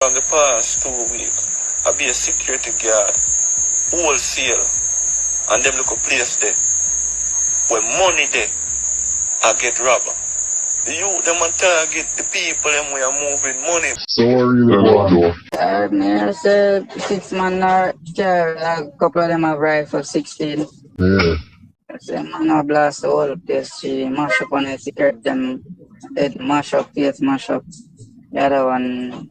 From the past 2 weeks, I be a security guard, wholesale, and them look a place there. When money there, I get robbed. The youth, them a target the people, them we are moving money. So what are you going to do? I say 6 man are carry, a couple of them have rifle 16. Yeah. I say man are blast the whole place, she mash up on the secret, them head mash up, face mash up. The other one,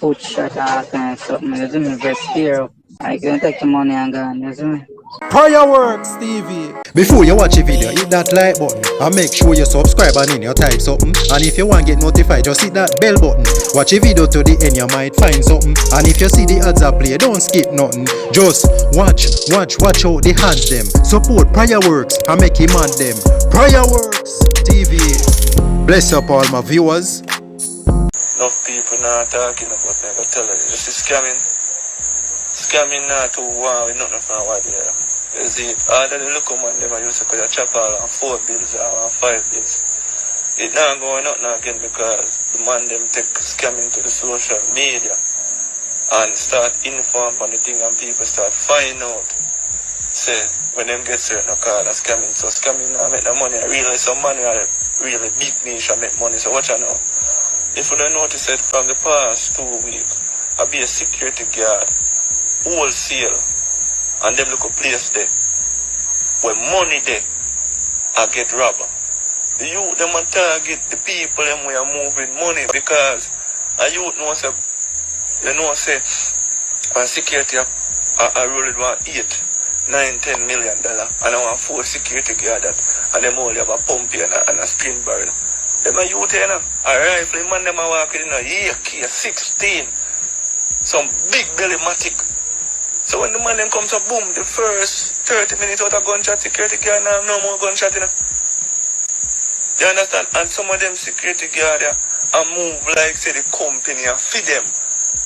foot shot and all kind of stuff. You see me, very scare up. I can take the money and go, you see me. Fireworks TV. Before you watch a video, hit that like button and make sure you subscribe and in your type something. And if you want to get notified, just hit that bell button. Watch a video to the end, you might find something. And if you see the ads are play, don't skip nothing. Just watch out the hands them. Support Fireworks and make him mad them. Fireworks TV. Bless up all my viewers. Enough people not talking about me, I can tell you. This is scamming. Scamming not too wow, with nothing from what they are. You see, all of the local man, them are used to chop all on 4 bills or on 5 bills. It not going up now again because the man them take scamming to the social media and start inform on the thing and people start find out. Say, when them get certain call and scamming. So scamming now make the money. I realize some money are really big niche and make money. So watch out now. If you don't notice it, from the past 2 weeks, I be a security guard, wholesale, and them look a place there. When money there, I get robbed. The youth, them a target the people, them we are moving money because a youth knows say, you know say, and security I really want 8, 9, $10 million, and I want 4 security guard that, and them only have a pump here and a screen barrel. Them a youth here, a rifle, man, them a walk in a AK-16. Some big belly matic. So when the man them comes up, boom, the first 30 minutes out of gunshot, security guard now no more gunshot, you know. You understand? And some of them security guard and move like say the company and feed them.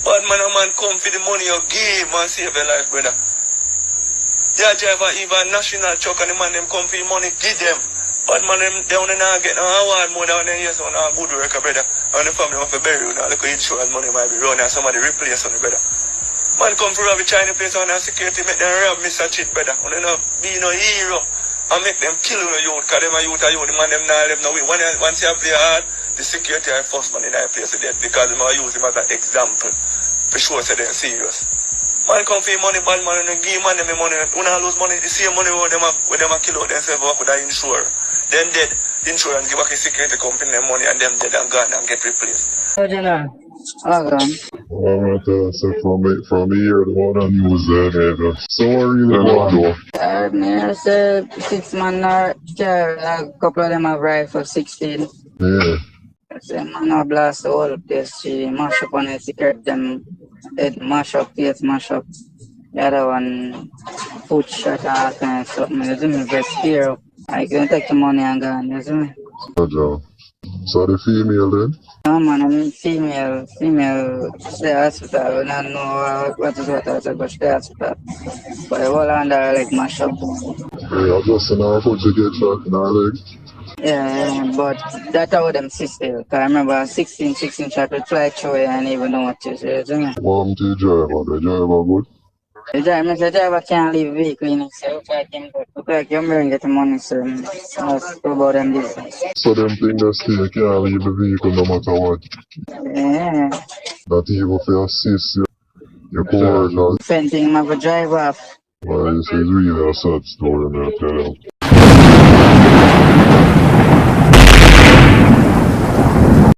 But man a man come for the money you give and save your life, brother. Yeah, driver even national truck and the man them come for the money, give them. But man, them down there now get no award more down there, yes, on a good work, brother. And the family want to bury you now, look at insurance money might be running and somebody replace on the brother. Man come from a China place on a security, make them rob Mr. Chit, brother. And they not be no hero. And make them kill the youth, because them a youth are youth, the man them now live no way. Once you play hard, the security are first man in that place to death, because them are use him as an example. For sure, say they're serious. Man come for money, bad man, and give man them the money. When I lose money, the same money when them a kill out themselves, what could I insure? Then dead, insurance give back a security company their money and them dead and gone and get replaced. So, General, hold on. I'm going to say from here, the one on use that. So what are you going to do? I say 6 man are carry, a couple of them have rifle 16. Yeah. I say man are blast the whole place, she mash up on the secret, them head mash up, face mash up. The other one, foot shot and all kind of stuff. You see me, very scare up. I can take the money and go, you see me? So the female then? No man, I'm female, stay hospital. We don't know what is what I said, but stay hospital. But the whole under like mash up. Yeah, just in our foot to get shot in our leg. Yeah, but that's how them sister. Cause I remember 16 shot with fly through and even know what you say, you see me? What to the driver good? The driver can't leave vehicle in it, so look like you're bringing get the money, so let's go about them business. So them think that still you can't leave the vehicle no matter what? Yeah. Not even for assist your coercion. Same thing, I have a drive off. Well, this is really a sad story, man, I tell you.